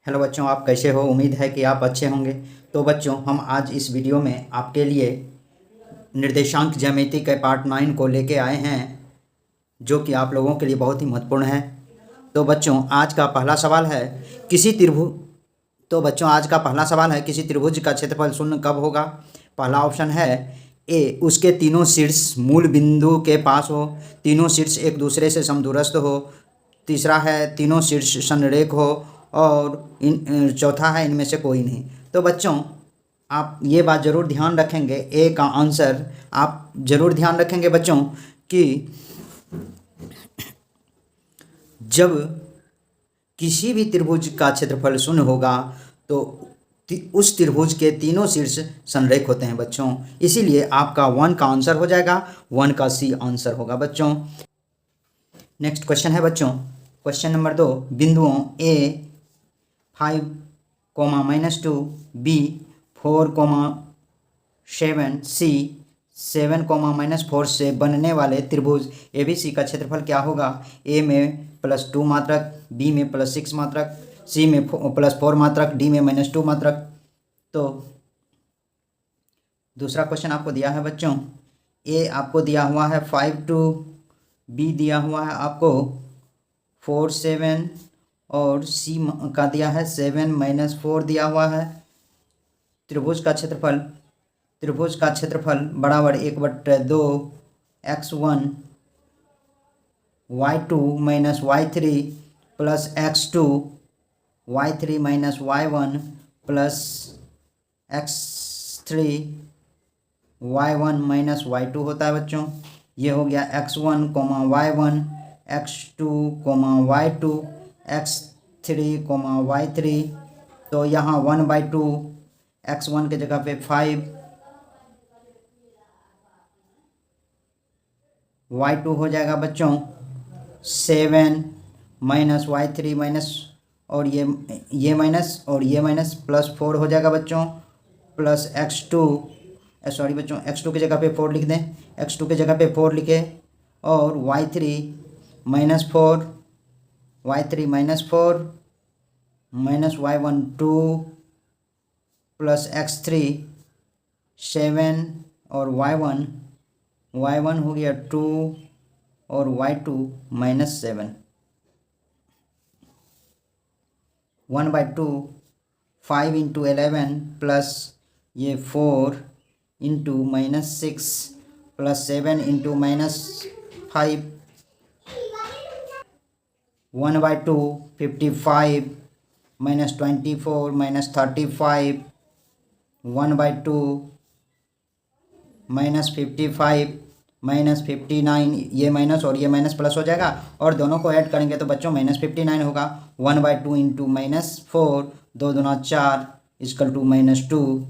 Hello बच्चों, आप कैसे हो? उम्मीद है कि आप अच्छे होंगे। तो बच्चों, हम आज इस वीडियो में आपके लिए निर्देशांक ज्यामिति के पार्ट 9 को लेके आए हैं, जो कि आप लोगों के लिए बहुत ही महत्वपूर्ण है। तो बच्चों, आज का पहला सवाल है किसी त्रिभुज का क्षेत्रफल शून्य कब होगा? पहला ऑप्शन है ए, उसके तीनों शीर्ष मूल बिंदु के पास हो, तीनों शीर्ष एक दूसरे से समदूरस्थ हो। तीसरा है तीनों शीर्ष संरेख हो, और चौथा है इनमें से कोई नहीं। तो बच्चों, आप ये बात ज़रूर ध्यान रखेंगे, ए का आंसर आप ज़रूर ध्यान रखेंगे बच्चों, कि जब किसी भी त्रिभुज का क्षेत्रफल शून्य होगा तो उस त्रिभुज के तीनों शीर्ष संरेख होते हैं बच्चों। इसीलिए आपका 1 का आंसर हो जाएगा, 1 का सी आंसर होगा बच्चों। नेक्स्ट क्वेश्चन है बच्चों, क्वेश्चन नंबर 2। बिंदुओं ए 5, -2, बी 4, 7, सी 7, -4 से बनने वाले त्रिभुज ABC का क्षेत्रफल क्या होगा? ए में +2 मात्रक, बी में +6 मात्रक, सी में +4 मात्रक, डी में -2 मात्रक। तो दूसरा क्वेश्चन आपको दिया है बच्चों, ए आपको दिया हुआ है 5, 2, बी दिया हुआ है आपको 4, 7, और सी का दिया है 7, -4 दिया हुआ है। त्रिभुज का क्षेत्रफल बराबर 1/2 x1 y2 - y3 plus x2 y3 - y1 plus x3 y1 - y2 होता है बच्चों। ये हो गया x1, y1, x2, y2, x3, y3। तो यहाँ 1/2 x1 के जगह पे 5, y2 हो जाएगा बच्चों 7 -y3 माइनस, और ये माइनस और ये माइनस, +4 हो जाएगा बच्चों, प्लस x2, सॉरी बच्चों, x2 की जगह पे 4 लिख दें, x2 की जगह पे 4 लिखे, और y3 -4, y3 -4 -y1 2 plus x3 7, और y1 हो गया 2, और y2 -7। 1/2 5 × 11 प्लस ये 4 × -6 प्लस 7 × -5, 1/2 55 -24 -35, 1/2 -55 -59, ये माइनस और ये माइनस प्लस हो जाएगा, और दोनों को ऐड करेंगे तो बच्चों -59 होगा। 1/2 × -4, 2 दूना 4 = -2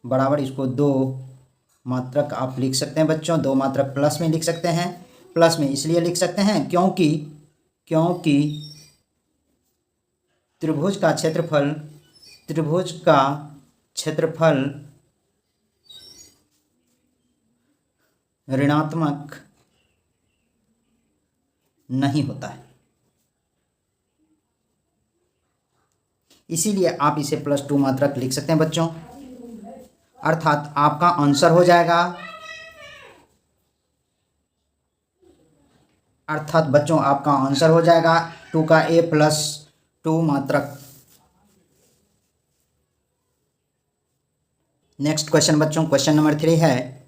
बराबर, इसको 2 मात्रक आप लिख सकते हैं बच्चों। 2 मात्रक प्लस में लिख सकते हैं। प्लस में इसलिए लिख सकते हैं क्योंकि त्रिभुज का क्षेत्रफल ऋणात्मक नहीं होता है, इसीलिए आप इसे +2 मात्रक लिख सकते हैं बच्चों। अर्थात आपका आंसर हो जाएगा, बच्चों आपका आंसर हो जाएगा 2 का A +2 मात्रक। नेक्स्ट क्वेश्चन बच्चों, क्वेश्चन नंबर 3 है,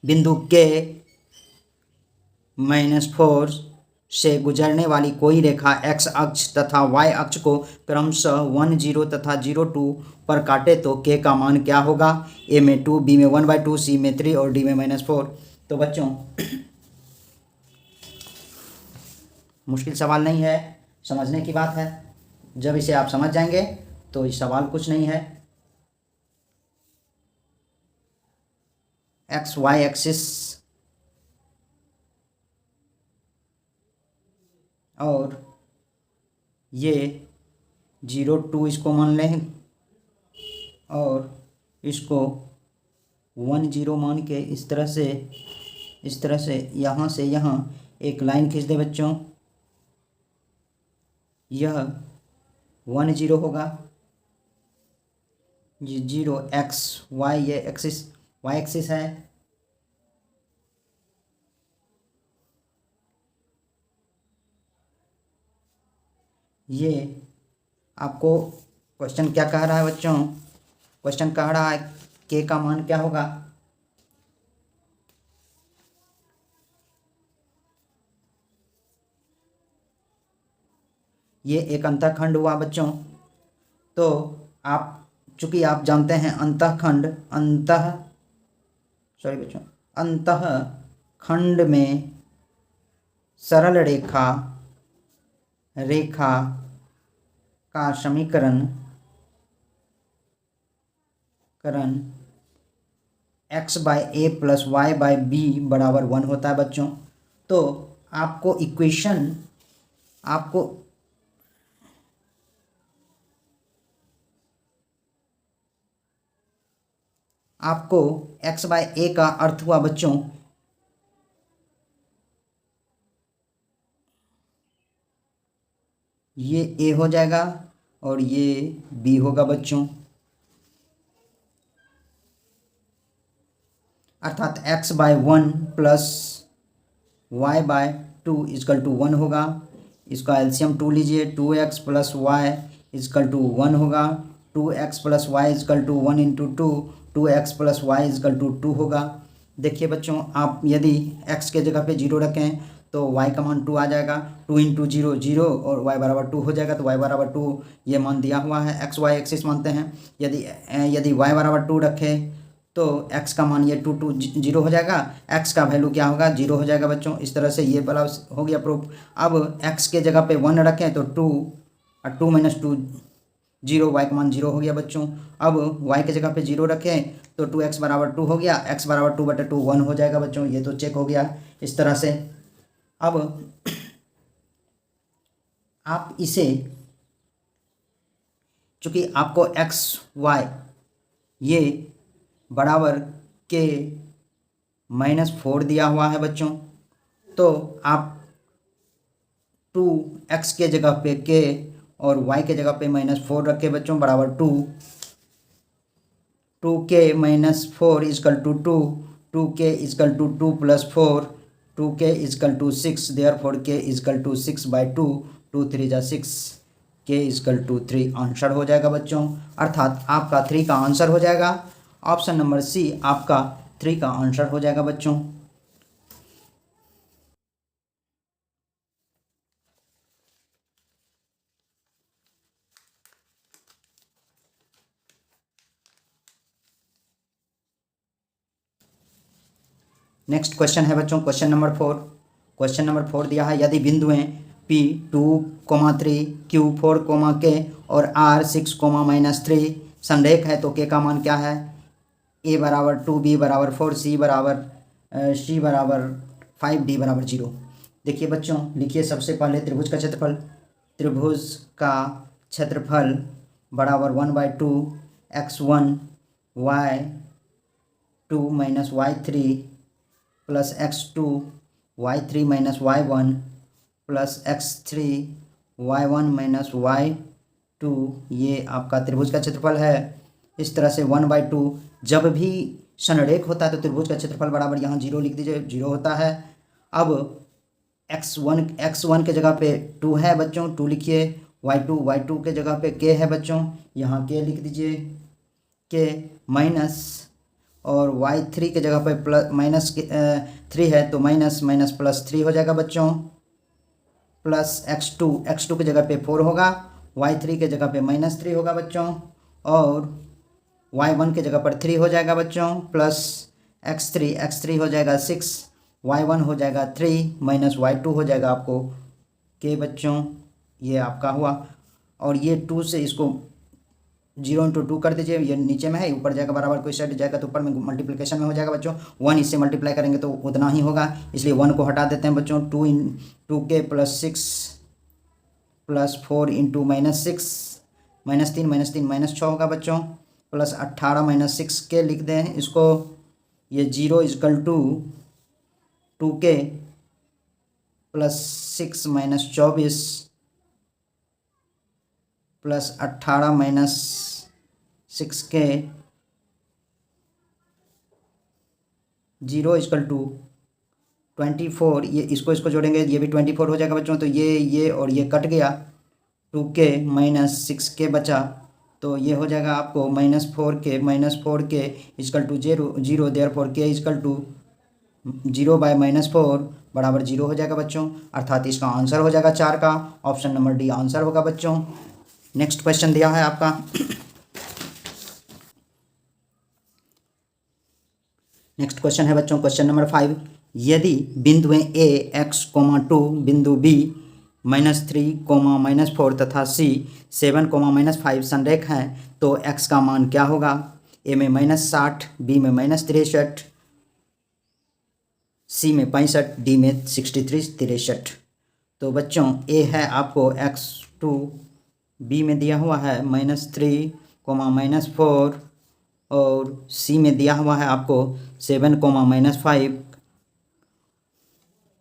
बिंदु K -4 से गुजरने वाली कोई रेखा x अक्ष तथा y अक्ष को क्रमशः 1, 0 तथा 0, 2 पर काटे तो K का मान क्या होगा? A में 2, B में 1/2, C में 3 और D में -4। तो बच्चों, मुश्किल सवाल नहीं है, समझने की बात है। जब इसे आप समझ जाएंगे तो ये सवाल कुछ नहीं है। XY एक्सिस और ये 0, 2 इसको मान लें, और इसको 1, 0 मान के इस तरह से यहाँ से यहाँ एक लाइन खींच दे बच्चों। यह 1 0 होगा, ये 0 x y, ये एक्सिस y एक्सिस है, ये आपको क्वेश्चन क्या कह रहा है बच्चों, क्वेश्चन कह रहा है k का मान क्या होगा, ये एक अंतःखंड हुआ बच्चों। तो आप चूंकि आप जानते हैं अंतःखंड में सरल रेखा का समीकरण x bye a plus Y bye B बराबर 1 होता है बच्चों। तो आपको इक्वेशन आपको x बाय ए का अर्थ हुआ बच्चों ये a हो जाएगा और ये b होगा बच्चों, अर्थात x by 1 plus y by 2 equal to 1 होगा। इसका एलसीएम 2 लीजिए, 2x plus y equal to 1 होगा, 2x plus y equal to 1 into 2x plus y equal to 2 होगा। देखिए बच्चों, आप यदि x के जगह पे 0 रखें तो y का मान 2 आ जाएगा, 2 इंटू 0 0 और y बराबर 2 हो जाएगा। तो y बराबर 2 ये मान दिया हुआ है, एक्स वाई एक्सिस मानते हैं। यदि y बराबर 2 रखें तो x का मान ये 2 2 0 हो जाएगा, x का वैल्यू क्या होगा 0 हो जाएगा बच्चों। इस तरह से ये वाला हो गया प्रूफ। अब x के जगह पे 1 रखें तो 2 और 2 माइनस 2 0, y का मान 0 हो गया बच्चों। अब y के जगह पे 0 रखें तो 2x बराबर 2 हो गया, x बराबर 2/2 1 हो जाएगा बच्चों। ये तो चेक हो गया इस तरह से। अब आप इसे, चूंकि आपको x y ये बराबर के -4 दिया हुआ है बच्चों, तो आप 2x के जगह पे k और y के जगह पे -4 रखे बच्चों, बराबर 2k -4 equal to 2k equal to 2 plus 4, 2k equal to 6, therefore k equal to 6/2, 2 3 जा 6, k इजकल टू 3 आंसर हो जाएगा बच्चों। अर्थात आपका 3 का आंसर हो जाएगा, ऑप्शन नंबर सी आपका 3 का आंसर हो जाएगा बच्चों। नेक्स्ट क्वेश्चन है बच्चों क्वेश्चन नंबर 4। क्वेश्चन नंबर 4 दिया है, यदि बिंदुएं P 2,3, Q 4, K और R 6, -3 संरेख है तो K का मान क्या है। A बराबर 2, B बराबर 4, C बराबर 5, D बराबर 0। देखिए बच्चों, लिखिए सबसे पहले त्रिभुज का क्षेत्रफल। त्रिभुज का क्षेत्रफल बराबर 1/2 x1 y2 - y3 plus x2 y3 - y1 plus x3 y1 - y2, ये आपका त्रिभुज का क्षेत्रफल है। इस तरह से 1/2 जब भी संरेख होता है तो त्रिभुज का क्षेत्रफल बराबर यहाँ 0 लिख दीजिए, 0 होता है। अब x1 के जगह पे 2 है बच्चों, 2 लिखिए। y2 के जगह पे k है बच्चों, यहाँ k लिख दीजिए, k माइनस, और y3 के जगह पे -3 है तो माइनस प्लस 3 हो जाएगा बच्चों, प्लस x2 के जगह पे 4 होगा, y3 के जगह पे -3 होगा बच्चों, और y1 के जगह पर 3 हो जाएगा बच्चों, प्लस x3 हो जाएगा 6, y1 हो जाएगा 3 माइनस y2 हो जाएगा आपको k बच्चों। ये आपका हुआ, और ये 2 से इसको 0 × 2 कर दीजिए, ये नीचे में है, ऊपर जाएगा बराबर, कोई साइड जाएगा तो ऊपर में मल्टीप्लिकेशन में हो जाएगा बच्चों। 1 इससे मल्टीप्लाई करेंगे तो उतना ही होगा, इसलिए 1 को हटा देते हैं बच्चों। 2k प्लस 6 प्लस 4 इंटू -6, -3 -6 होगा बच्चों, प्लस 18 - 6k लिख दें इसको। ये 0 equal to 2k plus 6 - 24 plus 18 minus 6k 0 equal to 24। ये इसको जोड़ेंगे, ये भी 24 हो जाएगा बच्चों। तो ये और ये कट गया, 2k माइनस 6k बचा, तो ये हो जाएगा आपको -4k equal to 0 therefore k equal to 0 by -4 बराबर 0 हो जाएगा बच्चों। अर्थात इसका आंसर हो जाएगा 4 का, ऑप्शन नंबर डी आंसर होगा बच्चों। नेक्स्ट क्वेश्चन दिया है आपका। नेक्स्ट क्वेश्चन है बच्चों क्वेश्चन नंबर 5। यदि बिंदुएं a x, 2 बिंदु b -3, -4 तथा c 7, -5 संरेख हैं तो x का मान क्या होगा? a में -60, b में -63, c में 65, d में 63। तो बच्चों a है आपको x2, b में दिया हुआ है -3, -4 और c में दिया हुआ है आपको 7, -5।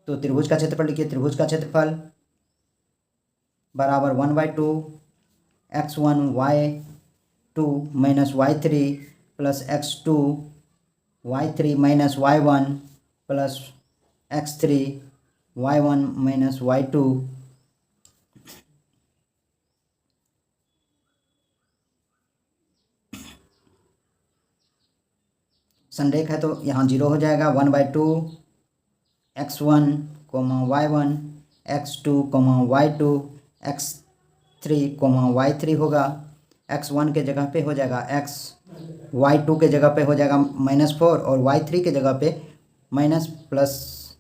तो त्रिभुज का क्षेत्रफल लिखिए। त्रिभुज का क्षेत्रफल बराबर 1/2 x1 y2 minus y3 plus x2 y3 minus y1 plus x3 y1 minus y2। संरेख है तो यहाँ 0 हो जाएगा। 1/2 x1, y1 x2, y2 x3, y3 होगा। x1 के जगह पे हो जाएगा x, y2 के जगह पे हो जाएगा -4 और y3 के जगह पे माइनस प्लस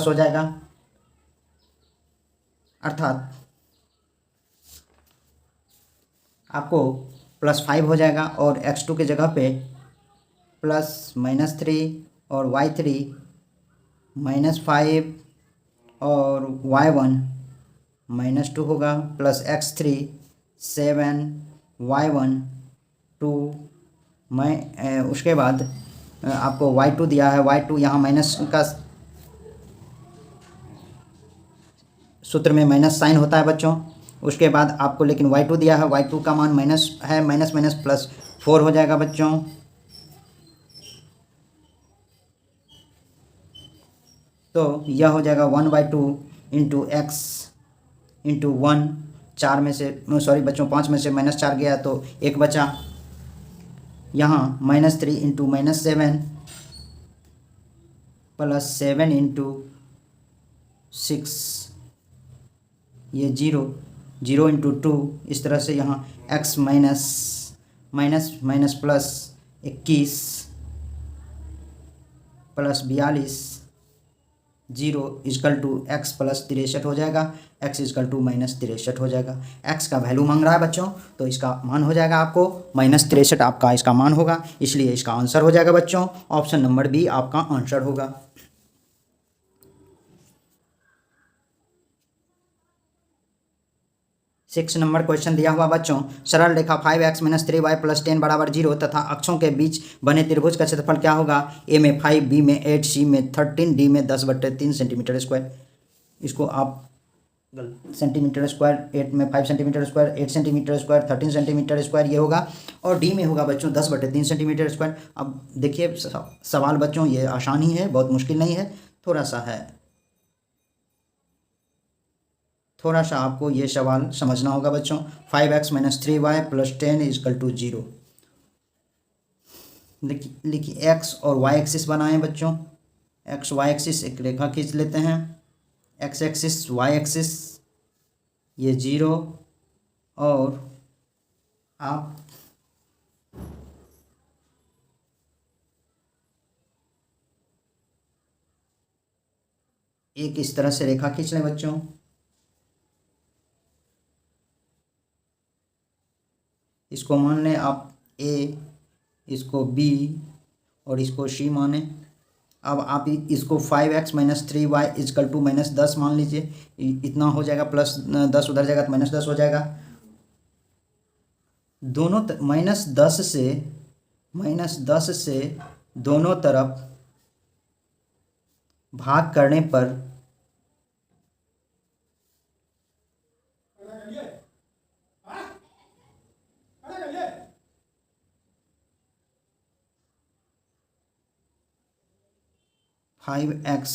हो जाएगा। अर्थात आपको +5 हो जाएगा और x2 के जगह पे +3 और y3 -5 और y1 -2 होगा प्लस x3 7 y1 2 उसके बाद आपको y2 दिया है। y2 यहाँ माइनस का सूत्र में माइनस साइन होता है बच्चों। उसके बाद आपको लेकिन y2 दिया है, y2 का मान माइनस है, माइनस +4 हो जाएगा बच्चों। तो यह हो जाएगा 1/2 इंटू x इंटू 1। 4 में से बच्चों 5 में से -4 गया तो 1 बचा। यहाँ -3 इंटू -7 प्लस 7 इंटू 6, ये 0 इंटू 2। इस तरह से यहाँ x minus plus 21 plus 42 0 equal to x plus 63 हो जाएगा। x इक्वल टू -63 हो जाएगा। x का वैल्यू मांग रहा है बच्चों, तो इसका मान हो जाएगा आपको -63 आपका इसका मान होगा, इसलिए इसका आंसर हो जाएगा बच्चों। ऑप्शन नंबर बी आपका आंसर होगा। 6 नंबर क्वेश्चन दिया हुआ बच्चों। सरल रेखा 5x - 3y + 10 बराबर 0 तथा अक्षों के बीच बने त्रिभुज का क्षेत्रफल क्या होगा? a में 5, b में 8, c में 13, d में 10/3 सेंटीमीटर स्क्वायर। इसको आप सेंटीमीटर स्क्वायर, 8 में 5 centimetre square, 8 centimetre square, 13 centimetre square ये होगा, और डी में होगा बच्चों 10/3 सेंटीमीटर स्क्वायर। अब देखिए सवाल बच्चों ये आसान ही है, बहुत मुश्किल नहीं है, थोड़ा सा आपको ये सवाल समझना होगा बच्चों। 5x - 3y + 10 = 0। लिखिए x और y एक्सिस बनाएं बच्चों। x y एक्सिस एक रेखा खींच लेते हैं। x एक्सिस y एक्सिस ये 0 और आप एक इस तरह से रेखा खींच लें बच्चों। इसको मान लें आप a, इसको b और इसको c माने। अब आप इसको 5x - 3y = -10 मान लीजिए। इतना हो जाएगा, प्लस 10 उधर जाएगा तो -10 हो जाएगा। दोनों -10 से दोनों तरफ भाग करने पर 5x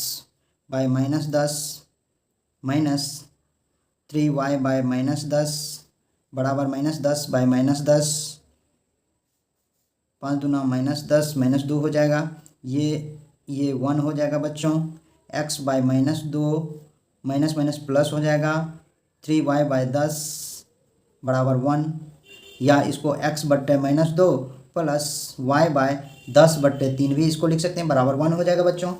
bye -10 minus 3y bye -10 बराबर -10 बाय -10, 5 दूना -10 -2 हो जाएगा, ये 1 हो जाएगा बच्चों। x by -2 minus minus plus हो जाएगा, 3y बाय 10 बराबर 1, या इसको x बट्टे -2 प्लस y बाय 10/3 भी इसको लिख सकते हैं, बराबर 1 हो जाएगा बच्चों।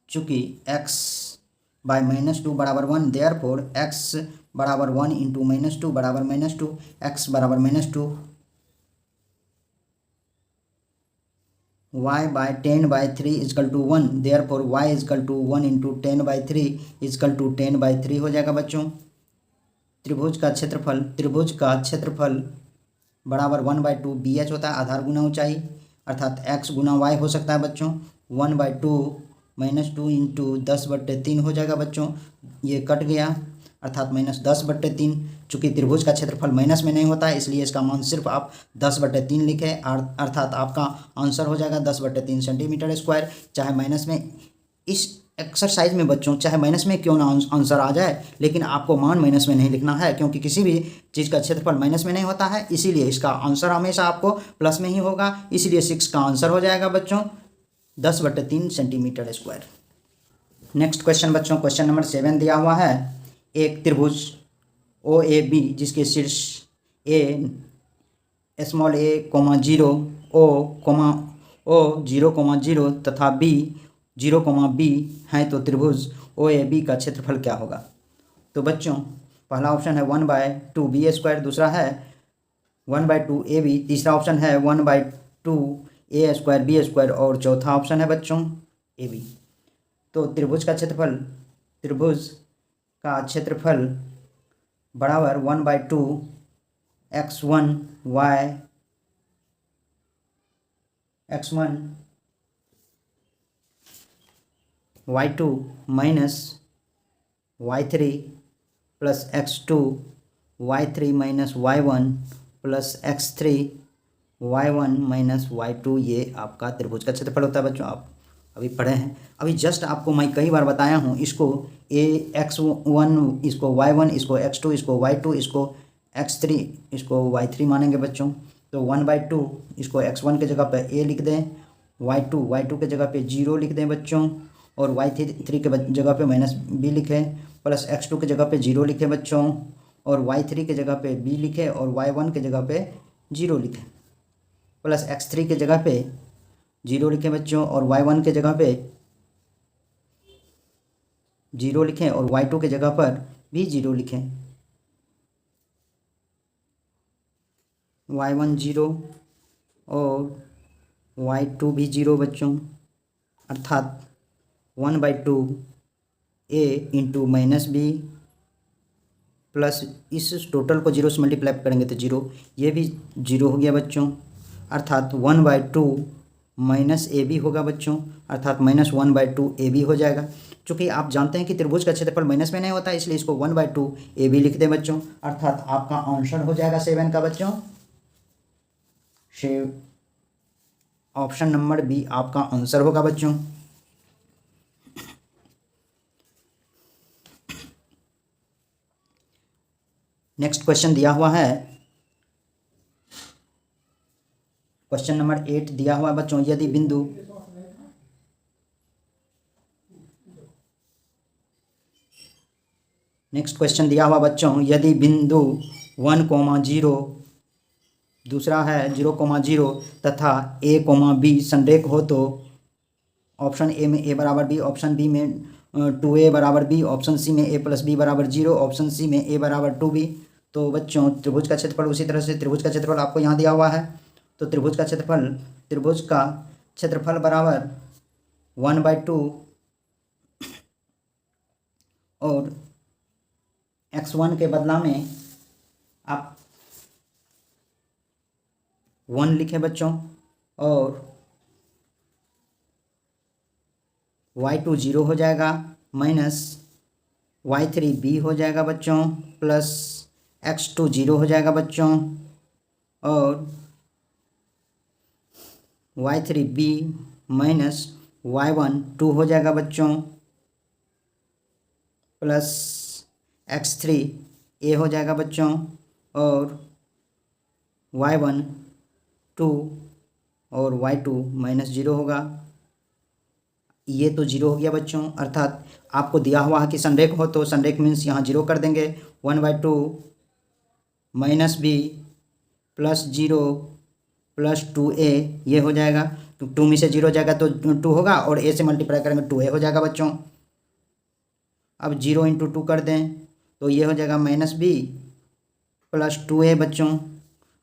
चूँकि x बाय -2 बराबर 1, देयरफॉर x बराबर 1 इंटू -2 बराबर -2, x बराबर -2, y by 10/3 equal to 1, therefore y equal to 1 into 10/3 equal to 10/3 हो जाएगा बच्चों। त्रिभुज का क्षेत्रफल बराबर 1/2 BH होता है, आधार गुना ऊंचाई, अर्थात x गुना y हो सकता है बच्चों। 1/2 -2 इंटू 10/3 हो जाएगा बच्चों, ये कट गया, अर्थात -10/3। चूँकि त्रिभुज का क्षेत्रफल माइनस में नहीं होता है, इसलिए इसका मान सिर्फ आप 10/3 लिखें, अर्थात आपका आंसर हो जाएगा 10/3 सेंटीमीटर स्क्वायर। चाहे माइनस में, इस एक्सरसाइज में बच्चों चाहे माइनस में क्यों ना आंसर आ जाए, लेकिन आपको मान माइनस में नहीं लिखना है, क्योंकि किसी भी चीज़ का क्षेत्रफल माइनस में नहीं होता है, इसीलिए इसका आंसर हमेशा आपको प्लस में ही होगा। इसीलिए 6 का आंसर हो जाएगा बच्चों 10/3 सेंटीमीटर स्क्वायर। नेक्स्ट क्वेश्चन बच्चों, क्वेश्चन नंबर 7 दिया हुआ है। एक त्रिभुज OAB जिसके शीर्ष A स्मॉल a, 0, O 0, तथा B 0, B हैं, तो त्रिभुज OAB का क्षेत्रफल क्या होगा? तो बच्चों पहला ऑप्शन है 1/2 B², दूसरा है 1/2 AB, तीसरा ऑप्शन है 1/2 A² B², और चौथा ऑप्शन है बच्चों AB। तो त्रिभुज का क्षेत्रफल बराबर 1/2 x1 y2 minus y3 plus x2 y3 minus y1 plus x3 y1 minus y2, ये आपका त्रिभुज का क्षेत्रफल होता है बच्चों। आप अभी पढ़े हैं, अभी जस्ट आपको मैं कई बार बताया हूँ, इसको x1, इसको y1, इसको x2, इसको y2, इसको x3, इसको y3 मानेंगे बच्चों। तो 1/2 इसको x1 के जगह पे a लिख दें, y2 के जगह पे 0 लिख दें बच्चों, और y3 के जगह पे -b लिखें, प्लस x2 के जगह पे 0 लिखें बच्चों, और y3 के जगह पे b लिखें, और y1 के जगह पे 0 लिखें, प्लस x3 के जगह पे 0 लिखें बच्चों, और y1 के जगह पे 0 लिखें, और y2 के जगह पर भी 0 लिखें, y1 0 और y2 भी 0 बच्चों, अर्थात 1/2 a इंटू -b प्लस इस टोटल को 0 से मल्टीप्लाई करेंगे तो 0, ये भी 0 हो गया बच्चों, अर्थात 1/2 -ab होगा बच्चों, अर्थात -1/2 ab हो जाएगा। चूँकि आप जानते हैं कि त्रिभुज का क्षेत्रफल माइनस में नहीं होता है, इसलिए इसको 1/2 ab लिख दें बच्चों, अर्थात आपका आंसर हो जाएगा 7 का बच्चों। ऑप्शन नंबर बी आपका आंसर होगा बच्चों। नेक्स्ट क्वेश्चन दिया हुआ है, क्वेश्चन नंबर 8 दिया हुआ है बच्चों। यदि बिंदु नेक्स्ट क्वेश्चन दिया हुआ बच्चों, यदि बिंदु 1, 0, दूसरा है 0, तथा a, b संरेख हो, तो ऑप्शन ए में a बराबर b, ऑप्शन बी में 2a बराबर b, ऑप्शन सी में a + b बराबर 0, ऑप्शन सी में a बराबर 2b। तो बच्चों त्रिभुज का क्षेत्रफल, उसी तरह से त्रिभुज का क्षेत्रफल आपको यहाँ दिया हुआ है। तो त्रिभुज का क्षेत्रफल बराबर 1/2 और x1 के बदला में आप 1 लिखें बच्चों, और y2 0 हो जाएगा, माइनस y3 b हो जाएगा बच्चों, प्लस x2 0 हो जाएगा बच्चों, और y3 b माइनस y1 2 हो जाएगा बच्चों, प्लस x3 a हो जाएगा बच्चों, और y1 2 और y2 माइनस 0 होगा। ये तो 0 हो गया बच्चों, अर्थात आपको दिया हुआ है कि संरेख हो तो संरेख मीन्स यहाँ 0 कर देंगे। 1/2 minus b plus 0 plus 2a ये हो जाएगा। तो 2 में से 0 जाएगा तो 2 होगा, और a से मल्टीप्लाई करेंगे 2a हो जाएगा बच्चों। अब 0 इंटू 2 कर दें तो ये हो जाएगा माइनस बी प्लस 2a बच्चों,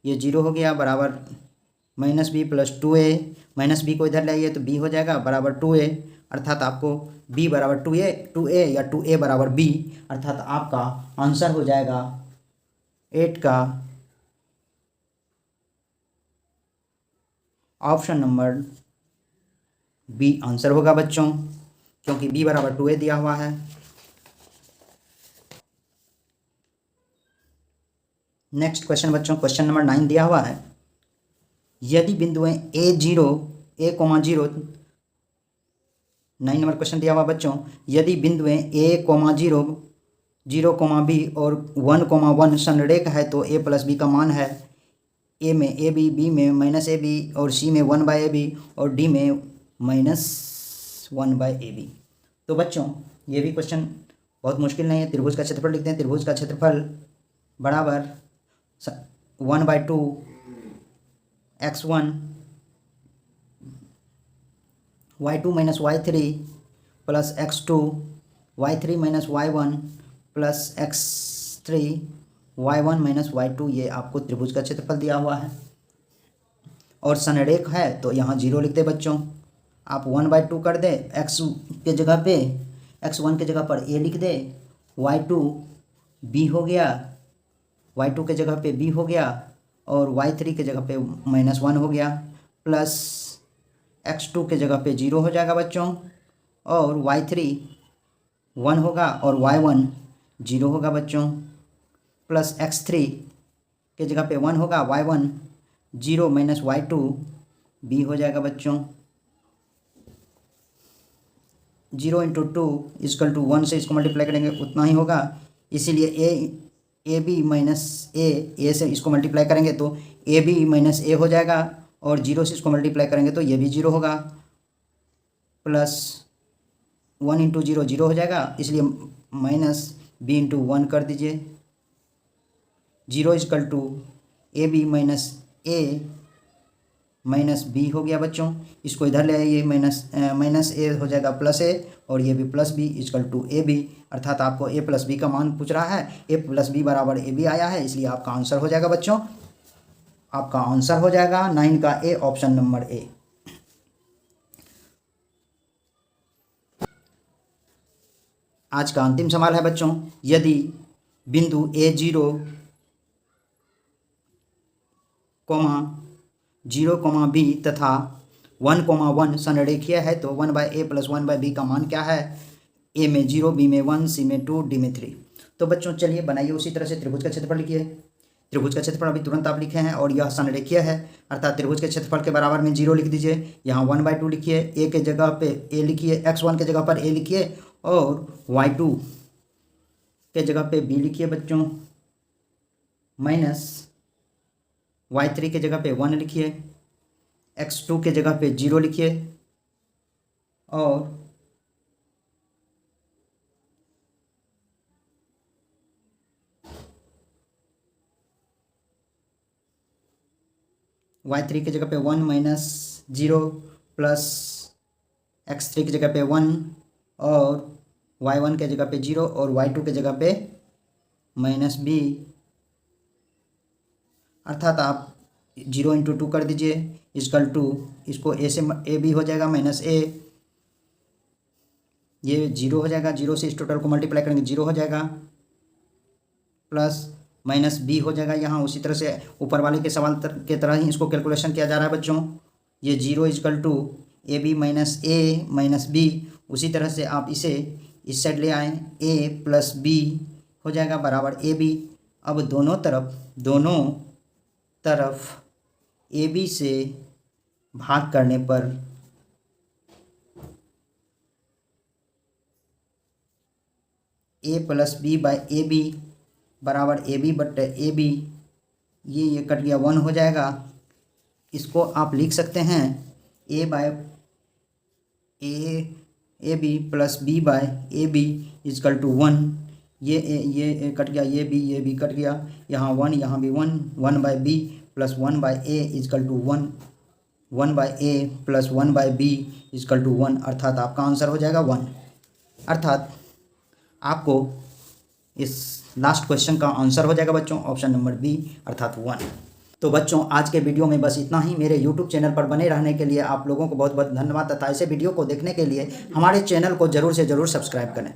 ये 0 हो गया बराबर minus b plus 2a, minus b को इधर लाइए तो b हो जाएगा बराबर 2a, अर्थात आपको b बराबर 2a या 2a बराबर b, अर्थात आपका आंसर हो जाएगा 8 का ऑप्शन नंबर बी आंसर होगा बच्चों, क्योंकि b बराबर 2a दिया हुआ है। नेक्स्ट क्वेश्चन बच्चों, क्वेश्चन नंबर 9 दिया हुआ है। यदि बिंदुएं a0 9 नंबर क्वेश्चन दिया हुआ बच्चों, यदि बिंदुएं a0 0, b और 1, 1 संरेख है तो a प्लस बी का मान है a में ab, b में माइनस ab और c में 1/ab और d में -1/ab। तो बच्चों ये भी क्वेश्चन बहुत मुश्किल नहीं है। त्रिभुज का क्षेत्रफल लिखते हैं। त्रिभुज का क्षेत्रफल बराबर 1/2 x1 y2 minus y3 plus x2 y3 minus y1 plus x3 y1 minus y2, ये आपको त्रिभुज का क्षेत्रफल दिया हुआ है। और संरेख है तो यहाँ 0 लिख दे बच्चों। आप 1/2 कर दे, x के जगह पे x1 के जगह पर a लिख दे, y2 b हो गया, y2 के जगह पे b हो गया, और y3 के जगह पे -1 हो गया, प्लस x2 के जगह पे 0 हो जाएगा बच्चों, और y3 1 होगा और y1 0 होगा बच्चों, प्लस x3 के जगह पे 1 होगा, y1 0 माइनस y2 b हो जाएगा बच्चों। 0 इंटू 2 इक्वल टू 1 से इसको मल्टीप्लाई करेंगे उतना ही होगा, इसीलिए ए बी माइनस ए से इसको मल्टीप्लाई करेंगे तो ए बी माइनस ए हो जाएगा, और 0 से इसको मल्टीप्लाई करेंगे तो ये भी 0 होगा, प्लस 1 इंटू 0 0 हो जाएगा, इसलिए माइनस बी इंटू 1 कर दीजिए। 0 equal to a b minus a minus b हो गया बच्चों। इसको इधर ले आइए, माइनस ए हो जाएगा प्लस ए, और ये भी plus b equal to a b, अर्थात आपको ए प्लस बी का मान पूछ रहा है। ए प्लस बी बराबर ए बी आया है, इसलिए आपका आंसर हो जाएगा बच्चों, आपका आंसर हो जाएगा 9 का ए, ऑप्शन नंबर ए। आज का अंतिम सवाल है बच्चों, यदि बिंदु a0, 0, b तथा 1, 1 संरेखीय है तो 1/a प्लस 1/b का मान क्या है? a में 0, b में 1, c में 2, d में 3। तो बच्चों चलिए बनाइए उसी तरह से त्रिभुज का क्षेत्रफल लिखिए। त्रिभुज का क्षेत्रफल अभी तुरंत आप लिखे हैं और यह संरेखीय है, अर्थात त्रिभुज के क्षेत्रफल के बराबर में 0 लिख दीजिए। यहाँ 1/2 लिखिए, a के जगह पे a लिखिए, x1 के जगह पर a लिखिए और y2 के जगह पे b लिखिए बच्चों, माइनस y3 के जगह पे 1 लिखिए, x2 के जगह पे 0 लिखिए और y3 की जगह पे 1 माइनस 0 प्लस x3 की जगह पे 1 और y1 के जगह पे 0 और y2 के जगह पे माइनस b, अर्थात आप 0 इंटू 2 कर दीजिए इक्वल टू, इसको a से a b हो जाएगा माइनस a, ये 0 हो जाएगा, 0 से इस टोटल को मल्टीप्लाई करेंगे 0 हो जाएगा, प्लस माइनस b हो जाएगा। यहाँ उसी तरह से ऊपर वाले के सवाल के तरह ही इसको कैलकुलेशन किया जा रहा है बच्चों। ये 0 equal to a b minus a minus b, उसी तरह से आप इसे इस साइड ले आएँ, a प्लस b हो जाएगा बराबर ए बी, अब दोनों तरफ ए बी से भाग करने पर A plus B by A B बराबर ए बी बट्टे ए बी, ये कट गया 1 हो जाएगा। इसको आप लिख सकते हैं A by A B plus B by A B equal to 1। ये कट गया, ये भी कट गया, यहाँ 1 यहाँ भी 1, 1 by b plus 1 by a equal to 1, 1 by a plus 1 by b equal to 1, अर्थात आपका आंसर हो जाएगा 1। अर्थात आपको इस लास्ट क्वेश्चन का आंसर हो जाएगा बच्चों ऑप्शन नंबर बी अर्थात 1। तो बच्चों आज के वीडियो में बस इतना ही। मेरे YouTube चैनल पर बने रहने के लिए आप लोगों को बहुत बहुत धन्यवाद तथा ऐसे वीडियो को देखने के लिए हमारे चैनल को ज़रूर से ज़रूर सब्सक्राइब करें।